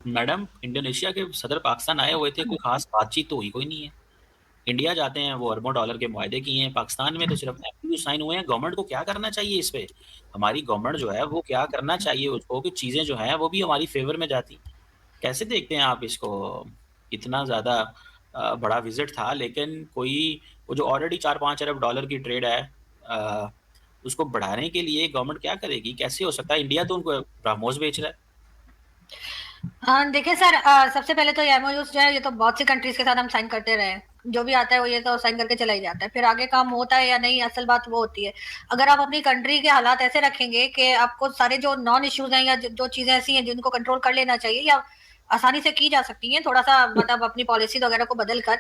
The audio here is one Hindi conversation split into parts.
मैडम, इंडोनेशिया के सदर पाकिस्तान आए हुए थे, कोई खास बातचीत तो हुई कोई नहीं है। इंडिया जाते हैं, वो अरबों डॉलर के मुआहदे किए हैं, पाकिस्तान में तो सिर्फ एमओयू साइन हुए हैं। गवर्नमेंट को क्या करना चाहिए इस पे? हमारी गवर्नमेंट जो है वो क्या करना चाहिए उसको कि चीजें जो हैं वो भी हमारी फेवर में जाती। कैसे देखते हैं आप इसको? इतना ज्यादा बड़ा विजिट था, लेकिन कोई वो जो ऑलरेडी 4-5 अरब डॉलर की ट्रेड है, अ, उसको बढ़ाने के लिए गवर्नमेंट क्या करेगी? कैसे हो सकता है? इंडिया तो उनको ब्रह्मोस बेच रहा है। हाँ देखिए सर, सबसे पहले तो ये एमओयूज जो है ये तो बहुत सी कंट्रीज के साथ हम साइन करते रहे हैं। जो भी आता है वो ये तो साइन करके चला ही जाता है, फिर आगे काम होता है या नहीं, असल बात वो होती है। अगर आप अपनी कंट्री के हालात ऐसे रखेंगे कि आपको सारे जो नॉन इश्यूज हैं या जो चीजें ऐसी हैं जिनको कंट्रोल कर लेना चाहिए या आसानी से की जा सकती हैं, थोड़ा सा मतलब अपनी पॉलिसी वगैरह को बदल कर,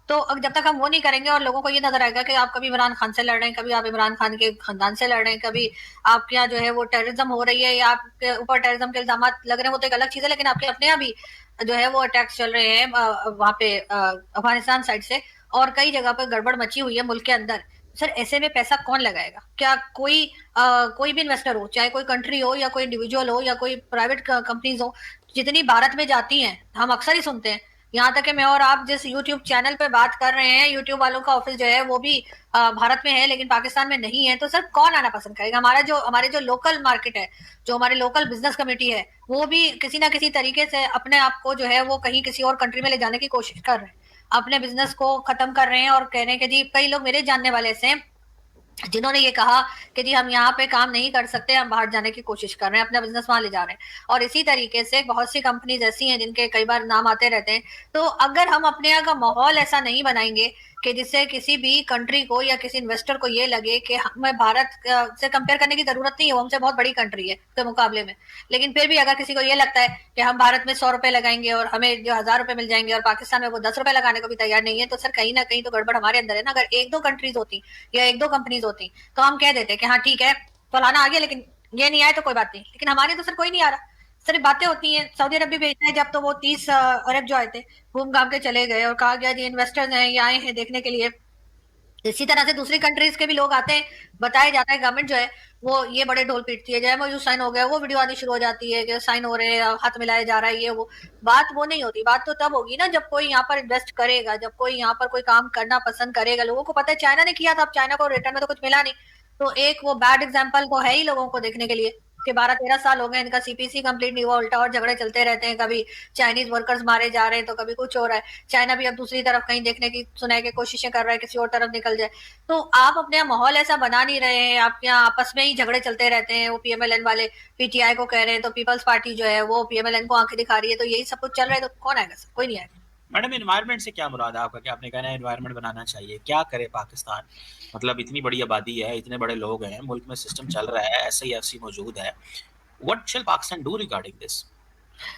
तो जब तक हम वो नहीं करेंगे और लोगों को ये नजर आएगा कि आप कभी इमरान खान से लड़ रहे हैं, कभी आप इमरान खान के खानदान से लड़ रहे हैं, कभी आपके यहाँ जो है वो टेररिज्म हो रही है या आपके ऊपर टेररिज्म के इल्जाम लग रहे हैं, वो तो एक अलग चीज है, लेकिन आपके अपने यहाँ भी जो है वो अटैक्स चल रहे हैं वहां पे अफगानिस्तान साइड से, और कई जगह पर गड़बड़ मची हुई है मुल्क के अंदर। सर ऐसे में पैसा कौन लगाएगा? क्या कोई भी इन्वेस्टर हो, चाहे कोई कंट्री हो या कोई इंडिविजुअल हो या कोई प्राइवेट कंपनीज हो, जितनी भारत में जाती हैं हम अक्सर ही सुनते हैं। यहाँ तक कि मैं और आप जिस यूट्यूब चैनल पे बात कर रहे हैं, यूट्यूब वालों का ऑफिस जो है वो भी भारत में है लेकिन पाकिस्तान में नहीं है, तो सर कौन आना पसंद करेगा? हमारे जो लोकल मार्केट है, जो हमारी लोकल बिजनेस कमेटी है, वो भी किसी ना किसी तरीके से अपने आप को जो है वो कहीं किसी और कंट्री में ले जाने की कोशिश कर रहे हैं, अपने बिजनेस को खत्म कर रहे हैं और कह रहे हैं कि जी, कई लोग मेरे जानने वाले ऐसे हैं जिन्होंने ये कहा कि जी हम यहाँ पे काम नहीं कर सकते, हम बाहर जाने की कोशिश कर रहे हैं, अपना बिजनेस वहां ले जा रहे हैं। और इसी तरीके से बहुत सी कंपनीज ऐसी हैं जिनके कई बार नाम आते रहते हैं। तो अगर हम अपने यहाँ का माहौल ऐसा नहीं बनाएंगे कि जिससे किसी भी कंट्री को या किसी इन्वेस्टर को ये लगे कि हमें भारत से कंपेयर करने की जरूरत नहीं है, वो हमसे बहुत बड़ी कंट्री है के मुकाबले में, लेकिन फिर भी अगर किसी को ये लगता है कि हम भारत में 100 रुपए लगाएंगे और हमें जो 1000 रुपए मिल जाएंगे और पाकिस्तान में वो 10 रुपए लगाने को भी तैयार नहीं है, तो सर कहीं ना कहीं तो गड़बड़ हमारे अंदर है ना। अगर एक दो कंट्रीज होती या एक दो कंपनीज होती तो हम कह देते कि हाँ ठीक है, फलाना आ गया लेकिन ये नहीं आए तो कोई बात नहीं, लेकिन हमारे तो सर कोई नहीं आ रहा। सर बातें होती हैं, सऊदी अरब भी भेजना है, जब तो वो 30 अरब जो आए थे घूम घाम के चले गए और कहा गया जी इन्वेस्टर्स हैं, ये आए हैं देखने के लिए। इसी तरह से दूसरी कंट्रीज के भी लोग आते हैं, बताया जाता है, गवर्नमेंट जो है वो ये बड़े ढोल पीटती है, जय एमओयू साइन हो गया, वो वीडियो आनी शुरू हो जाती है कि साइन हो रहे हैं, हाथ मिलाया जा रहा है, ये वो। बात वो नहीं होती, बात तो तब होगी ना जब कोई यहाँ पर इन्वेस्ट करेगा, जब कोई यहाँ पर कोई काम करना पसंद करेगा। लोगों को पता है चाइना ने किया था, अब चाइना को रिटर्न में तो कुछ मिला नहीं, तो एक वो बैड एग्जाम्पल तो है ही लोगों को देखने के लिए कि 12-13 साल हो गए इनका सीपीसी कंप्लीट नहीं हुआ, उल्टा और झगड़े चलते रहते हैं, कभी चाइनीज वर्कर्स मारे जा रहे हैं तो कभी कुछ हो रहा है। चाइना भी अब दूसरी तरफ कहीं देखने की सुनाई की कोशिशें कर रहा है, किसी और तरफ निकल जाए। तो आप अपने यहाँ माहौल ऐसा बना नहीं रहे हैं, आप यहाँ आपस में ही झगड़े चलते रहते हैं। वो पीएमएलएन वाले पीटीआई को कह रहे हैं तो पीपल्स पार्टी जो है वो पीएमएलएन को आंखें दिखा रही है, तो यही सब कुछ चल रहा है, तो कौन आएगा सर? कोई नहीं आएगा। मैडम, एनवायरनमेंट से क्या मुराद है आपका? क्या आपने कहना है एनवायरनमेंट बनाना चाहिए? क्या करे पाकिस्तान? मतलब इतनी बड़ी आबादी है, इतने बड़े लोग हैं, मुल्क में सिस्टम चल रहा है, SIFC मौजूद है। What shell Pakistan do regarding this?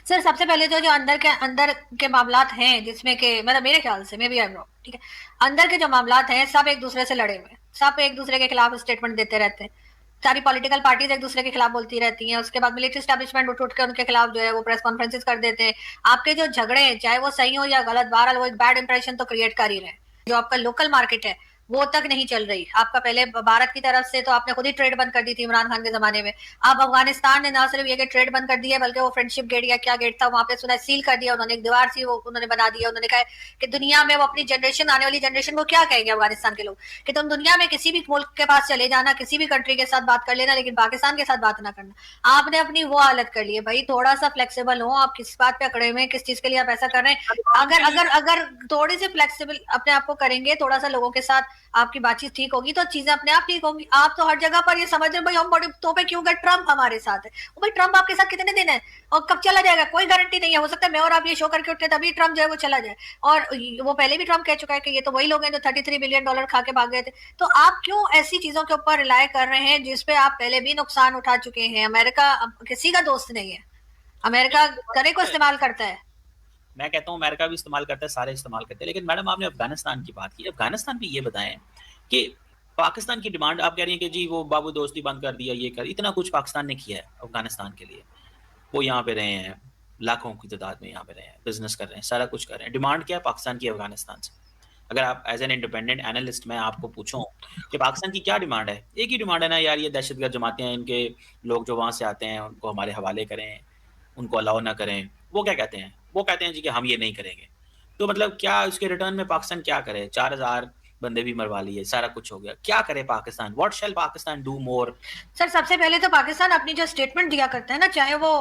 Sir सबसे पहले तो जो अंदर के मामलात हैं, जिसमें के मतलब मेरे ख्याल से, maybe I am wrong, ठीक है, अंदर के जो मामलात हैं सब एक दूसरे से लड़े हुए हैं, सब एक दूसरे के खिलाफ स्टेटमेंट देते रहते हैं, सारी पॉलिटिकल पार्टीज एक दूसरे के खिलाफ बोलती रहती हैं, उसके बाद मिलिट्री स्टैब्लिशमेंट उठ उठ के उनके खिलाफ जो है वो प्रेस कॉन्फ्रेंसेस कर देते हैं। आपके जो झगड़े हैं चाहे वो सही हो या गलत, बहरहाल वो एक बैड इंप्रेशन तो क्रिएट कर ही रहे हैं। जो आपका लोकल मार्केट है वो तक नहीं चल रही आपका, पहले भारत की तरफ से तो आपने खुद ही ट्रेड बंद कर दी थी इमरान खान के जमाने में। अब अफगानिस्तान ने ना सिर्फ ये कि ट्रेड बंद कर दिया, बल्कि वो फ्रेंडशिप गेट या क्या गेट था वहां पे सुना सील कर दिया उन्होंने, एक दीवार सी वो उन्होंने बना दिया। उन्होंने कहा कि दुनिया में वो अपनी जनरेशन, आने वाली जनरेशन को क्या कहेंगे अफगानिस्तान के लोग कि तुम दुनिया में किसी भी मुल्क के पास चले जाना, किसी भी कंट्री के साथ बात कर लेना, लेकिन पाकिस्तान के साथ बात ना करना। आपने अपनी वो हालत कर ली है भाई, थोड़ा सा फ्लेक्सिबल हो, आप किस बात पे अकड़े हुए हैं, किस चीज के लिए आप ऐसा कर रहे हैं। अगर अगर अगर थोड़ी सी फ्लेक्सिबल अपने आप को करेंगे, थोड़ा सा लोगों के साथ आपकी बातचीत ठीक होगी तो चीजें अपने आप ठीक होंगी। आप तो हर जगह पर ये समझ रहे हो भाई हम बड़े तो पे क्यों गए, ट्रम्प हमारे साथ है। वो भाई ट्रम्प आपके साथ कितने दिन है और कब चला जाएगा कोई गारंटी नहीं है, हो सकता है मैं और आप ये शो करके उठे तभी ट्रम्प जो है वो चला जाए। और वो पहले भी ट्रम्प कह चुका है कि ये तो वही लोग हैं जो $33 बिलियन खा के भाग गए थे। तो आप क्यों ऐसी चीजों के ऊपर रिलाय कर रहे हैं जिसपे आप पहले भी नुकसान उठा चुके हैं? अमेरिका किसी का दोस्त नहीं है, अमेरिका करे को इस्तेमाल करता है। मैं कहता हूँ अमेरिका भी इस्तेमाल करता है, सारे इस्तेमाल करते हैं, लेकिन मैडम आपने अफगानिस्तान की बात की। अफगानिस्तान भी ये बताएं कि पाकिस्तान की डिमांड आप कह रही हैं कि जी वो बाबू दोस्ती बंद कर दिया, ये कर, इतना कुछ पाकिस्तान ने किया है अफगानिस्तान के लिए। वो यहाँ पे रहे हैं, लाखों की तादाद में यहाँ पे रहे हैं, बिजनेस कर रहे हैं, सारा कुछ कर रहे हैं। डिमांड क्या है पाकिस्तान की अफगानिस्तान से? अगर आप एज एन इंडिपेंडेंट एनालिस्ट मैं आपको पूछूं कि पाकिस्तान की क्या डिमांड है, एक ही डिमांड है ना यार, ये दहशतगर्द जमातें हैं, इनके लोग जो वहाँ से आते हैं उनको हमारे हवाले करें, उनको अलाउ ना करें, वो क्या कहते हैं? वो कहते हैं जी कि हम ये नहीं करेंगे। तो मतलब क्या उसके रिटर्न में पाकिस्तान क्या करे? 4000 बंदे भी मरवा लिए, सारा कुछ हो गया। क्या करे Pakistan? What shell Pakistan do more? Sir सबसे पहले तो पाकिस्तान अपनी जो स्टेटमेंट दिया करता है ना, चाहे वो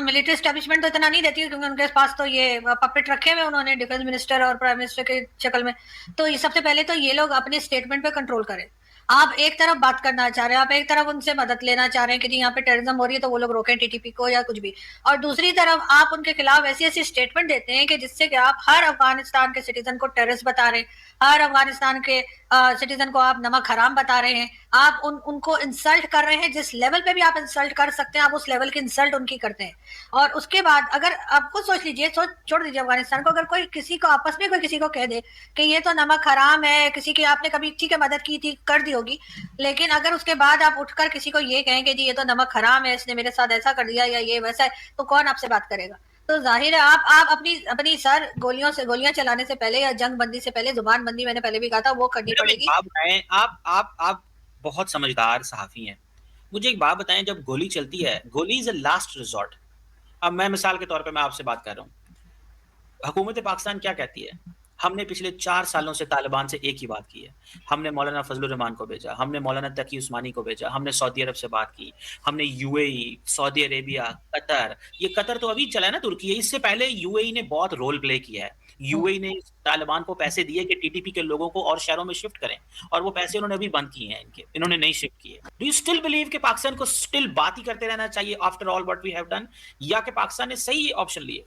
मिलिट्री एस्टेब्लिशमेंट तो इतना नहीं देती है क्योंकि उनके पास तो ये पपेट रखे हुए उन्होंने डिफेंस मिनिस्टर और प्राइम मिनिस्टर के शक्ल में। तो ये सबसे पहले तो ये लोग अपने स्टेटमेंट पे कंट्रोल करें। आप एक तरफ बात करना चाह रहे हैं, आप एक तरफ उनसे मदद लेना चाह रहे हैं कि जी यहाँ पे टेररिज्म हो रही है तो वो लोग रोकें टीटीपी को या कुछ भी, और दूसरी तरफ आप उनके खिलाफ ऐसी ऐसी स्टेटमेंट देते हैं कि जिससे कि आप हर अफगानिस्तान के सिटीजन को टेररिस्ट बता रहे हैं, हर अफगानिस्तान के सिटीजन को आप नमक हराम बता रहे हैं, आप उनको इंसल्ट कर रहे हैं। जिस लेवल पे भी आप इंसल्ट कर सकते हैं आप उस लेवल की इंसल्ट उनकी करते हैं। और उसके बाद अगर आपको सोच लीजिए, सोच छोड़ दीजिए अफगानिस्तान को, अगर कोई किसी को आपस में कोई किसी को कह दे कि ये तो नमक हराम है, किसी की आपने कभी ठीक है मदद की थी कर दी होगी, लेकिन अगर उसके बाद आप उठकर किसी को ये कहें कि जी ये तो नमक हराम है, इसने मेरे साथ ऐसा कर दिया या ये वैसा है, तो कौन आपसे बात करेगा? तो जाहिर है आप अपनी अपनी सर गोलियां चलाने से पहले या जंग बंदी से पहले जुबान बंदी, मैंने पहले भी कहा था, वो करनी मैडम एक पड़ेगी। बात बताएं, आप बहुत समझदार सहाफी हैं। मुझे एक बात बताएं, जब गोली चलती है, गोली इज अ लास्ट रिजॉर्ट। अब मैं मिसाल के तौर पे मैं आपसे बात कर रहा हूँ, हुकूमत पाकिस्तान क्या कहती है? हमने पिछले 4 सालों से तालिबान से एक ही बात की है। हमने मौलाना फजलुर रहमान को भेजा, हमने मौलाना तकी उस्मानी को भेजा, हमने सऊदी अरब से बात की, हमने यूएई, सऊदी अरेबिया, कतर, ये कतर तो अभी चला है ना, तुर्की है, इससे पहले यूएई ने बहुत रोल प्ले किया है। यूएई ने तालिबान को पैसे दिए कि टीटीपी के लोगों को और शहरों में शिफ्ट करें, और वो पैसे उन्होंने अभी बंद किए हैं, इन्होंने नहीं शिफ्ट किए। डू यू स्टिल बिलीव कि पाकिस्तान को स्टिल बात ही करते रहना चाहिए after all what we have done, या कि पाकिस्तान ने सही ऑप्शन लिए?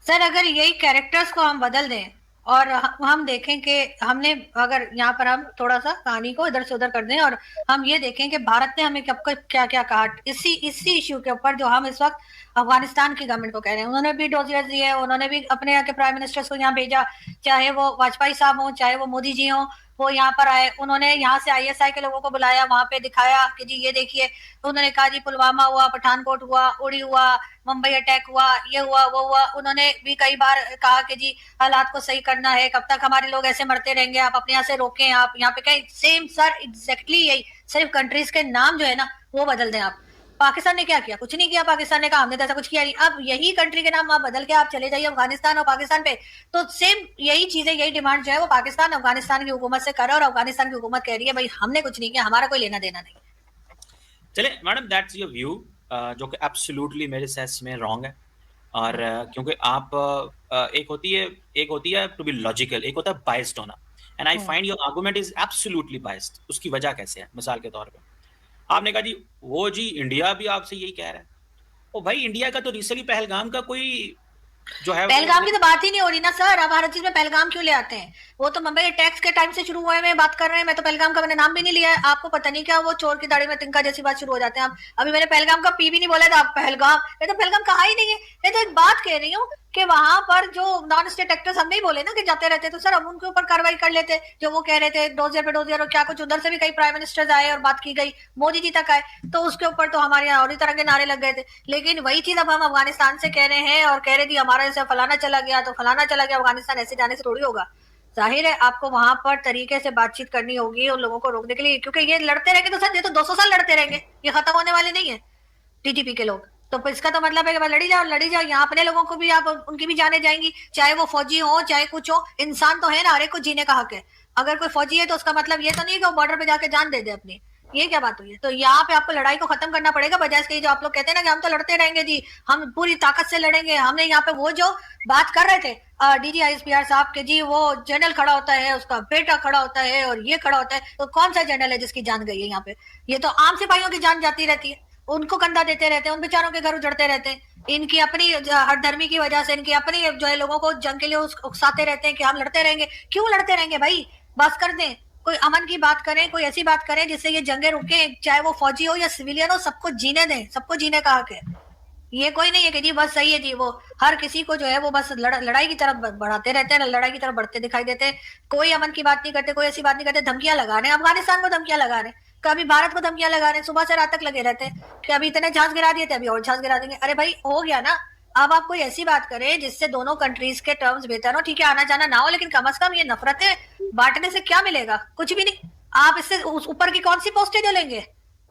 सर अगर यही कैरेक्टर्स को हम बदल दें और हम देखें कि हमने, अगर यहाँ पर हम थोड़ा सा कहानी को इधर से उधर कर दें और हम ये देखें कि भारत ने हमें कब क्या क्या कहा इसी इश्यू के ऊपर, जो हम इस वक्त अफगानिस्तान की गवर्नमेंट को कह रहे हैं, उन्होंने भी डोजियर्स दिए, उन्होंने भी अपने यहाँ के प्राइम मिनिस्टर्स को यहाँ भेजा, चाहे वो वाजपेयी साहब हो चाहे वो मोदी जी हो, वो यहाँ पर आए, उन्होंने यहाँ से आईएसआई के लोगों को बुलाया, वहां पे दिखाया कि जी ये देखिए, तो उन्होंने कहा जी पुलवामा हुआ, पठानकोट हुआ, उड़ी हुआ, मुंबई अटैक हुआ, ये हुआ वो हुआ। उन्होंने भी कई बार कहा कि जी हालात को सही करना है, कब तक हमारे लोग ऐसे मरते रहेंगे, आप अपने यहाँ से रोकें, आप यहाँ पे कहीं सेम सर एग्जैक्टली यही, सिर्फ कंट्रीज के नाम जो है ना वो बदल दें आप। पाकिस्तान ने क्या किया? कुछ नहीं किया। पाकिस्तान ने कहा हमने तो ऐसा कुछ किया नहीं। अब यही कंट्री के नाम आप बदल के आप चले जाइए अफगानिस्तान और पाकिस्तान पे, तो सेम यही चीजें, यही डिमांड जो है वो पाकिस्तान अफगानिस्तान की हुकूमत से कर रहा है, और अफगानिस्तान की हुकूमत कह रही है भाई हमने कुछ नहीं किया, हमारा कोई लेना देना नहीं। चले मैडम, दैट्स योर व्यू, जो कि एब्सोल्युटली मेरे सेंस में रॉन्ग है। और क्योंकि आप एक होती है टू बी लॉजिकल, एक होता है बाइस्ड होना, and I find your argument is absolutely biased. उसकी वजह कैसे है? मिसाल के तौर पे आपने कहा जी वो जी इंडिया भी आपसे यही कह रहा है। ओ भाई, इंडिया का तो रिसेंटली पहलगाम का कोई जो है वो पहलगाम की तो बात ही नहीं हो रही ना सर, अब हर चीज में पहलगाम क्यों ले आते हैं? वो तो मुंबई अटैक्स के टाइम से शुरू हुए हैं, बात कर रहे हैं, मैं तो पहलगाम का मैंने नाम भी नहीं लिया है। आपको पता नहीं क्या वो चोर की दाढ़ी में तिनका जैसी बात शुरू हो जाते हैं। आप अभी मैंने पहलगाम का पी भी नहीं बोला था, आप पहलगाम, मैं तो पहलगाम कहा ही नहीं है। मैं तो एक बात कह रही हूँ कि वहां पर जो नॉन स्टेट एक्टर्स, हम नहीं बोले ना कि जाते रहते, तो सर हम उनके ऊपर कार्रवाई कर लेते, जो वो कह रहे थे डोजियर पे डोजियर, और क्या कुछ उधर से भी कई प्राइम मिनिस्टर्स आए और बात की गई, मोदी जी तक आए, तो उसके ऊपर तो हमारे यहाँ और ही तरह के नारे लग गए थे। लेकिन वही चीज अब हम अफगानिस्तान से कह रहे हैं और कह रहे थी हमारा जैसे फलाना चला गया तो फलाना चला गया, अफगानिस्तान ऐसे जाने से थोड़ी होगा। जाहिर है आपको वहां पर तरीके से बातचीत करनी होगी उन लोगों को रोकने के लिए, क्योंकि ये लड़ते रहेंगे तो सर ये तो 200 साल लड़ते रहेंगे, ये खत्म होने वाले नहीं है टीटीपी के लोग। तो इसका तो मतलब है कि लड़ी जाओ लड़ी जाओ, यहाँ अपने लोगों को भी आप उनकी भी जाने जाएंगी, चाहे वो फौजी हो चाहे कुछ हो, इंसान तो है ना, हर एक को जीने का हक है। अगर कोई फौजी है तो उसका मतलब ये तो नहीं है कि वो बॉर्डर पे जाके जान दे दे अपनी, ये क्या बात हुई है? तो यहाँ पे आपको लड़ाई को खत्म करना पड़ेगा, बजाय इसके जो आप लोग कहते हैं ना कि हम तो लड़ते रहेंगे जी, हम पूरी ताकत से लड़ेंगे। हमने यहाँ पे वो जो बात कर रहे थे डीजीआईएसपीआर साहब के जी, वो जनरल खड़ा होता है, उसका बेटा खड़ा होता है और ये खड़ा होता है, तो कौन सा जनरल है जिसकी जान गई है यहाँ पे? ये तो आम सिपाहियों की जान जाती रहती है, उनको कंधा देते रहते हैं, उन बेचारों के घर उजड़ते रहते हैं, इनकी अपनी हठधर्मी की वजह से, इनकी अपनी जो है लोगों को जंग के लिए उकसाते रहते हैं कि हम लड़ते रहेंगे। क्यों लड़ते रहेंगे भाई? बस कर दें, कोई अमन की बात करें, कोई ऐसी बात करें जिससे ये जंगे रुके, चाहे वो फौजी हो या सिविलियन हो, सबको जीने दें, सबको जीने का हक है। ये कोई नहीं है कि जी बस सही है जी, वो हर किसी को जो है वो बस लड़ाई की तरफ बढ़ाते रहते हैं, लड़ाई की तरफ बढ़ते दिखाई देते हैं, कोई अमन की बात नहीं करते, कोई ऐसी बात नहीं करते, धमकियां लगा रहे हैं, अफगानिस्तान को धमकियां लगा रहे हैं, कभी भारत को धमकियां लगा रहे हैं, सुबह से रात तक लगे रहते हैं कि अभी इतने जहाज गिरा दिए थे, अभी और जहाज गिरा देंगे। अरे भाई हो गया ना, अब आप कोई ऐसी बात करें जिससे दोनों कंट्रीज के टर्म्स बेहतर हो। ठीक है आना जाना ना हो, लेकिन कम से कम ये नफरतें बांटने से क्या मिलेगा? कुछ भी नहीं। आप इससे ऊपर की कौन सी पोस्टें जो लेंगे?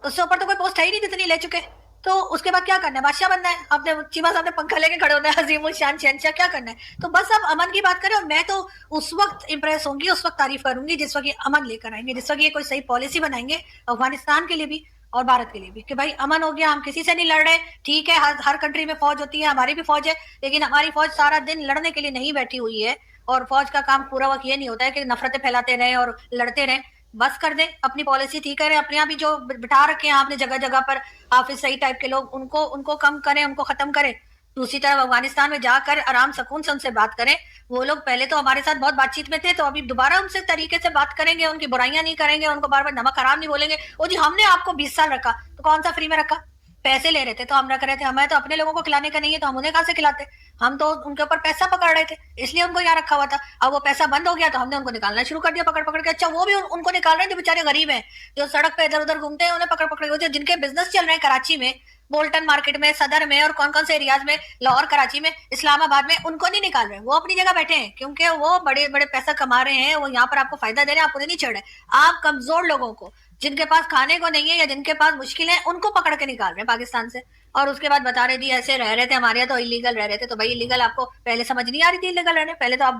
उससे ऊपर तो कोई पोस्ट है ही नहीं जितनी ले चुके। तो उसके बाद क्या करना है, बादशाह बनना है, अपने चीमा सामने पंखा लेके खड़े होना है, अजीमुल शान शहंशाह, क्या करना है। तो बस अब अमन की बात करें, और मैं तो उस वक्त इंप्रेस होंगी, उस वक्त तारीफ करूंगी जिस वक्त ये अमन लेकर आएंगे, जिस वक्त ये कोई सही पॉलिसी बनाएंगे अफगानिस्तान के लिए भी और भारत के लिए भी, कि भाई अमन हो गया, हम किसी से नहीं लड़ रहे। ठीक है, हर कंट्री में फौज होती है, हमारी भी फौज है, लेकिन हमारी फौज सारा दिन लड़ने के लिए नहीं बैठी हुई है। और फौज का काम पूरा वक्त ये नहीं होता है कि नफरतें फैलाते रहे और लड़ते रहे। बस कर दें, अपनी पॉलिसी ठीक करें, अपने यहाँ भी जो बिठा रखे हैं आपने जगह जगह पर हाफिज सही टाइप के लोग, उनको उनको कम करें, उनको खत्म करें। दूसरी तरफ अफगानिस्तान में जाकर आराम सुकून से उनसे बात करें। वो लोग पहले तो हमारे साथ बहुत बातचीत में थे, तो अभी दोबारा उनसे तरीके से बात करेंगे, उनकी बुराइयां नहीं करेंगे, उनको बार बार नमक हराम नहीं बोलेंगे। ओ जी, हमने आपको 20 साल रखा, तो कौन सा फ्री में रखा? पैसे ले रहे थे तो हम रख रहे थे, हमें तो अपने लोगों को खिलाने का नहीं है, तो हम उन्हें कहां से खिलाते? हम तो उनके ऊपर पैसा पकड़ रहे थे, इसलिए उनको यहाँ रखा हुआ था। अब वो पैसा बंद हो गया तो हमने उनको निकालना शुरू कर दिया पकड़ पकड़ के। अच्छा, वो भी उनको निकाल रहे हैं जो बेचारे गरीब हैं, जो सड़क पे इधर उधर घूमते हैं, उन्हें पकड़ पकड़ के, जिनके बिजनेस चल रहे हैं कराची में, बोल्टन मार्केट में, सदर में, और कौन कौन से एरियाज में, लाहौर, कराची में, इस्लामाबाद में, उनको नहीं निकाल रहे। वो अपनी जगह बैठे हैं, क्योंकि वो बड़े बड़े पैसा कमा रहे हैं, वो यहाँ पर आपको फायदा दे रहे हैं, आपको नहीं चढ़ रहे। आप कमजोर लोगों को, जिनके पास खाने को नहीं है या जिनके पास मुश्किल है, उनको पकड़ के निकाल रहे हैं पाकिस्तान से। और उसके बाद बता रहे जी ऐसे रह रहे थे हमारे यहाँ, तो इलीगल रह रहे थे। तो भाई इलीगल आपको पहले समझ नहीं आ रही थी इलीगल रहने? पहले तो आप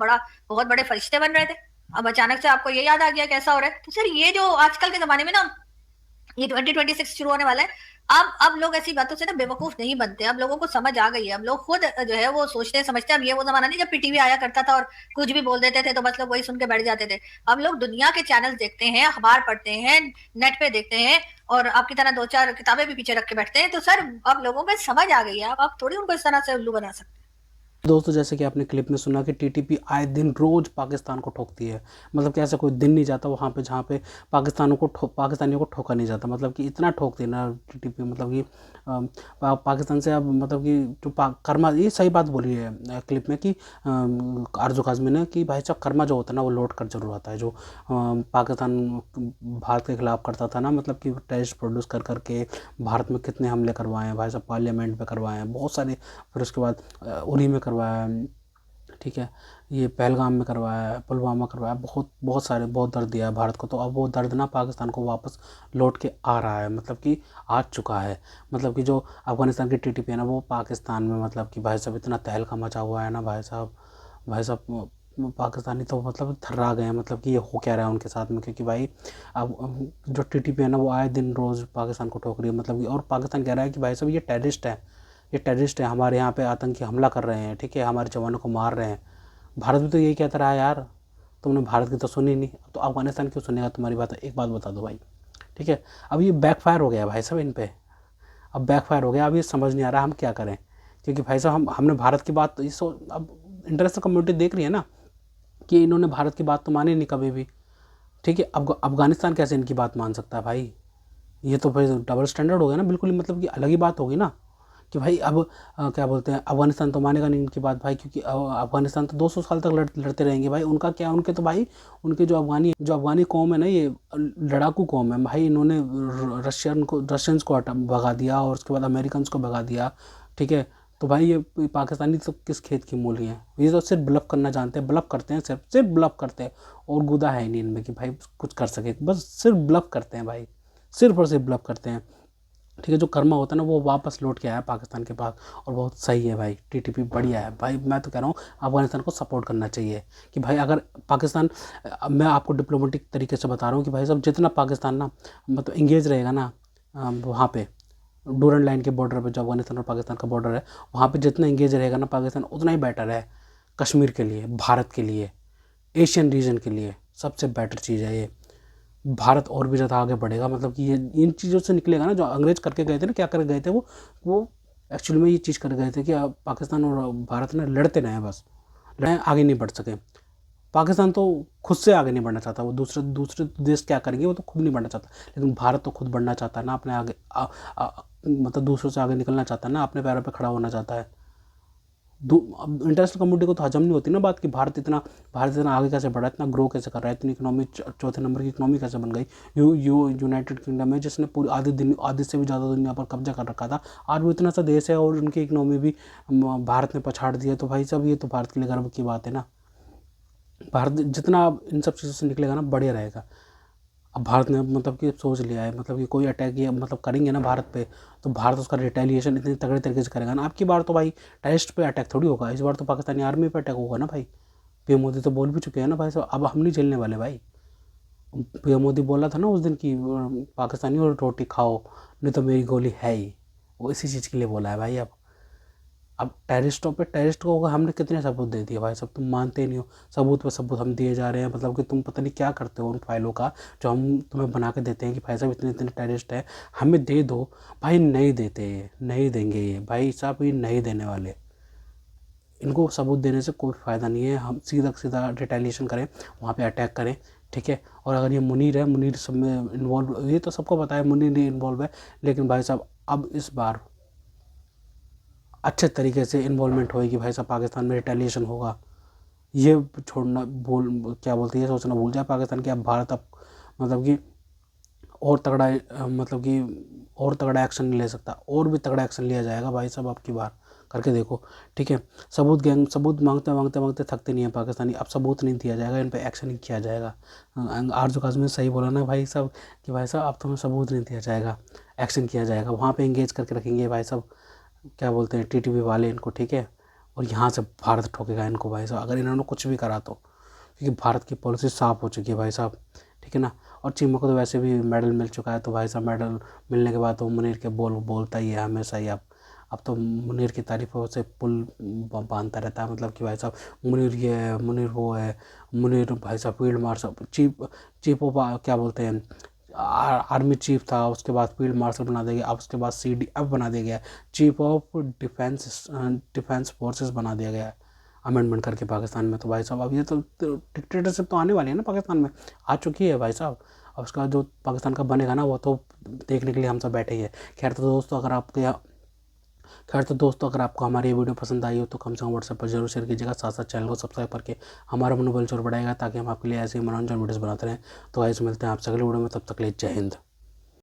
बहुत बड़े फरिश्ते बन रहे थे, अब अचानक से आपको ये याद आ गया कैसा हो रहा है? तो सर ये जो आजकल के जमाने में ना, ये 2026 शुरू होने वाला है। अब लोग ऐसी बातों से ना बेवकूफ नहीं बनते, अब लोगों को समझ आ गई है, अब लोग खुद जो है वो सोचते हैं समझते हैं। अब ये वो जमाना नहीं जब पीटीवी आया करता था और कुछ भी बोल देते थे तो बस लोग वही सुन के बैठ जाते थे। अब लोग दुनिया के चैनल देखते हैं, अखबार पढ़ते हैं, नेट पे देखते हैं, और आपकी तरह दो चार किताबें भी पीछे रख के बैठते हैं। तो सर अब लोगों को समझ आ गई है, अब आप थोड़ी उनको इस तरह से उल्लू बना सकते। दोस्तों, जैसे कि आपने क्लिप में सुना कि टीटीपी आए दिन रोज पाकिस्तान को ठोकती है। मतलब कि ऐसा कोई दिन नहीं जाता वहाँ पे जहाँ पे पाकिस्तानियों को ठोका नहीं जाता। मतलब कि इतना ठोकती है ना टीटीपी, मतलब कि पाकिस्तान से अब मतलब कि जो कर्मा, ये सही बात बोली है क्लिप में कि आरजू काज़मी ने, कि भाई साहब कर्मा जो होता है ना वो लौट कर जरूर आता है। जो पाकिस्तान भारत के खिलाफ करता था ना, मतलब कि टेररिस्ट प्रोड्यूस कर करके भारत में कितने हमले करवाए हैं भाई साहब, पार्लियामेंट में करवाए हैं बहुत सारे, फिर उसके बाद उरी में करवाया है, ठीक है, ये पहलगाम में करवाया है, पुलवामा करवाया, बहुत बहुत सारे, बहुत दर्द दिया है भारत को। तो अब वो दर्द ना पाकिस्तान को वापस लौट के आ रहा है, मतलब कि आ चुका है। मतलब कि जो अफगानिस्तान की टीटीपी है ना, वो पाकिस्तान में मतलब कि भाई साहब इतना तहलका मचा हुआ है ना भाई साहब पाकिस्तानी तो मतलब थर्रा गए हैं, मतलब कि ये हो क्या रहा है उनके साथ में। क्योंकि भाई अब जो टीटीपी है ना वो आए दिन रोज़ पाकिस्तान को ठोक रही है। मतलब कि और पाकिस्तान कह रहा है कि भाई साहब ये टेररिस्ट है, ये टेररिस्ट है, हमारे यहाँ पे आतंकी हमला कर रहे हैं, ठीक है, हमारे जवानों को मार रहे हैं। भारत भी तो यही कहता रहा है यार, तुमने भारत की तो सुनी नहीं, तो अफगानिस्तान क्यों सुनेगा तुम्हारी बात? एक बात बता दो भाई, ठीक है, अब ये बैकफायर हो गया भाई साहब इन पे, अब बैकफायर हो गया। अब ये समझ नहीं आ रहा हम क्या करें, क्योंकि भाई साहब हमने भारत की बात, इस अब इंटरनेशनल कम्युनिटी देख रही है ना कि इन्होंने भारत की बात तो मानी नहीं कभी भी, ठीक है। अब अफगानिस्तान कैसे इनकी बात मान सकता है भाई? ये तो भाई डबल स्टैंडर्ड हो गया ना, बिल्कुल, मतलब कि अलग ही बात होगी ना, कि भाई अब क्या बोलते हैं, अफगानिस्तान तो मानेगा नहीं इनकी बात भाई, क्योंकि अफगानिस्तान तो 200 साल तक लड़ते रहेंगे भाई। उनका क्या, उनके तो भाई, उनके जो अफगानी कौम है ना, ये लड़ाकू कौम है भाई। इन्होंने रशियंस को भगा दिया और उसके बाद अमेरिकन को भगा दिया, ठीक है। तो भाई ये पाकिस्तानी तो किस खेत की मूली हैं? ये तो सिर्फ ब्लफ करना जानते हैं, ब्लफ करते हैं, सिर्फ ब्लफ करते हैं, और गुदा है नहीं इनमें कि भाई कुछ कर सके, बस सिर्फ ब्लफ करते हैं भाई, सिर्फ और सिर्फ ब्लफ करते हैं, ठीक है। जो कर्मा होता है ना वो वापस लौट के आया पाकिस्तान के पास, और बहुत सही है भाई, टीटीपी बढ़िया है भाई। मैं तो कह रहा हूँ अफगानिस्तान को सपोर्ट करना चाहिए कि भाई अगर पाकिस्तान, मैं आपको डिप्लोमेटिक तरीके से बता रहा हूँ कि भाई साहब जितना पाकिस्तान ना मतलब इंगेज रहेगा ना वहाँ पे डूरन लाइन के बॉर्डर पे, जो अफगानिस्तान और पाकिस्तान का बॉर्डर है, वहाँ पे जितना इंगेज रहेगा ना पाकिस्तान, उतना ही बेटर है कश्मीर के लिए, भारत के लिए, एशियन रीजन के लिए सबसे बेटर चीज़ है ये। भारत और भी ज़्यादा आगे बढ़ेगा, मतलब कि ये इन चीज़ों से निकलेगा ना, जो अंग्रेज करके गए थे ना, क्या कर गए थे वो एक्चुअली में ये चीज़ कर गए थे कि पाकिस्तान और भारत ने लड़ते रहे, बस लड़े, आगे नहीं बढ़ सके। पाकिस्तान तो खुद से आगे नहीं बढ़ना चाहता, वो दूसरे देश क्या करेंगे, वो तो खुद नहीं बढ़ना चाहता, लेकिन भारत तो खुद बढ़ना चाहता है ना, अपने आगे मतलब दूसरों से आगे निकलना चाहता है ना, अपने पैरों पे खड़ा होना चाहता है। इंटरनेशनल कम्युनिटी को तो हजम नहीं होती ना बात कि भारत इतना आगे कैसे बढ़ा, इतना ग्रो कैसे कर रहा है, इतनी इकोनॉमी चौथे नंबर की इकोनॉमी कैसे बन गई। यूनाइटेड किंगडम है जिसने पूरी आधी से भी ज़्यादा दुनिया पर कब्जा कर रखा था, आज वो इतना सा देश है और उनकी इकोनॉमी भी भारत ने पछाड़ दी है। तो भाई साहब ये तो भारत के लिए गर्व की बात है ना। भारत जितना इन सब चीज़ों से निकलेगा ना बढ़िया रहेगा। अब भारत ने मतलब कि सोच लिया है, मतलब कि कोई अटैक ये मतलब करेंगे ना भारत पे, तो भारत उसका रिटेलिएशन इतने तगड़े तरीके से करेगा ना। अब की बार तो भाई टेररिस्ट पे अटैक थोड़ी होगा, इस बार तो पाकिस्तानी आर्मी पे अटैक होगा ना भाई। पीएम मोदी तो बोल भी चुके हैं ना भाई साहब, अब हम नहीं झेलने वाले भाई। पीएम मोदी बोला था ना उस दिन कि पाकिस्तानी और रोटी खाओ नहीं तो मेरी गोली है ही, वो इसी चीज़ के लिए बोला है भाई। अब टेररिस्टों पे टेररिस्ट को हमने कितने सबूत दे दिए भाई सब, तुम मानते नहीं हो। सबूत पे सबूत हम दिए जा रहे हैं, मतलब कि तुम पता नहीं क्या करते हो उन फाइलों का, जो हम तुम्हें बना के देते हैं कि भाई साहब इतने इतने टेररिस्ट हैं, हमें दे दो। भाई नहीं देते, नहीं देंगे ये भाई साहब, ये नहीं देने वाले। इनको सबूत देने से कोई फ़ायदा नहीं है, हम सीधा सीधा रिटेलिएशन करें, वहाँ पे अटैक करें, ठीक है। और अगर ये मुनीर है, मुनीर सब में इन्वॉल्व, ये तो सबको पता है मुनीर नहीं इन्वॉल्व है, लेकिन भाई साहब अब इस बार अच्छे तरीके से इन्वॉल्वमेंट होएगी भाई साहब, पाकिस्तान में रिटेलिएशन होगा। ये छोड़ना भूल, क्या बोलते हैं, ये सोचना भूल जाए पाकिस्तान कि अब भारत अब मतलब कि और तगड़ा मतलब कि और तगड़ा एक्शन नहीं ले सकता, और भी तगड़ा एक्शन लिया जाएगा भाई साहब अब की बार, करके देखो, ठीक है। सबूत मांगते मांगते मांगते थकते नहीं है पाकिस्तानी, अब सबूत नहीं दिया जाएगा, इन पे एक्शन ही किया जाएगा। आरजू काज़मी ने सही बोला ना भाई साहब कि भाई साहब अब तुम्हें सबूत नहीं दिया जाएगा, एक्शन किया जाएगा, वहाँ पे एंगेज करके रखेंगे भाई साहब, क्या बोलते हैं, टीटीपी वाले इनको, ठीक है। और यहाँ से भारत ठोकेगा इनको भाई साहब, अगर इन्होंने कुछ भी करा तो, क्योंकि भारत की पॉलिसी साफ़ हो चुकी है भाई साहब, ठीक है ना। और चीमा को तो वैसे भी मेडल मिल चुका है, तो भाई साहब मेडल मिलने के बाद तो मुनीर के बोलता ही है हमेशा ही। अब तो मुनीर की तारीफ़ों से पुल बांधता रहता है, मतलब कि भाई साहब मुनीर ये है, मुनीर वो है, मुनीर भाई साहब फील्ड मार्शल चीफ ऑफ क्या बोलते हैं, आर्मी चीफ था, उसके बाद फील्ड मार्शल बना दिया गया, अब उसके बाद CDF बना दिया गया, चीफ ऑफ डिफेंस फोर्सेस बना दिया गया है अमेंडमेंट करके पाकिस्तान में। तो भाई साहब अब ये तो डिक्टेटरशिप तो आने वाली है ना पाकिस्तान में, आ चुकी है भाई साहब। अब उसका जो पाकिस्तान का बनेगा ना, वो तो देखने के लिए हम सब बैठे ही है। खैर तो दोस्तों अगर आपको हमारी ये वीडियो पसंद आई हो तो कम से कम व्हाट्सएप पर जरूर शेयर कीजिएगा, साथ साथ चैनल को सब्सक्राइब करके हमारा मनोबल जोर बढ़ाएगा, ताकि हम आपके लिए ऐसे ही मनोरंजन वीडियोस बनाते रहें। तो ऐसे मिलते हैं आपसे अगले वीडियो में, तब तक के लिए जय हिंद।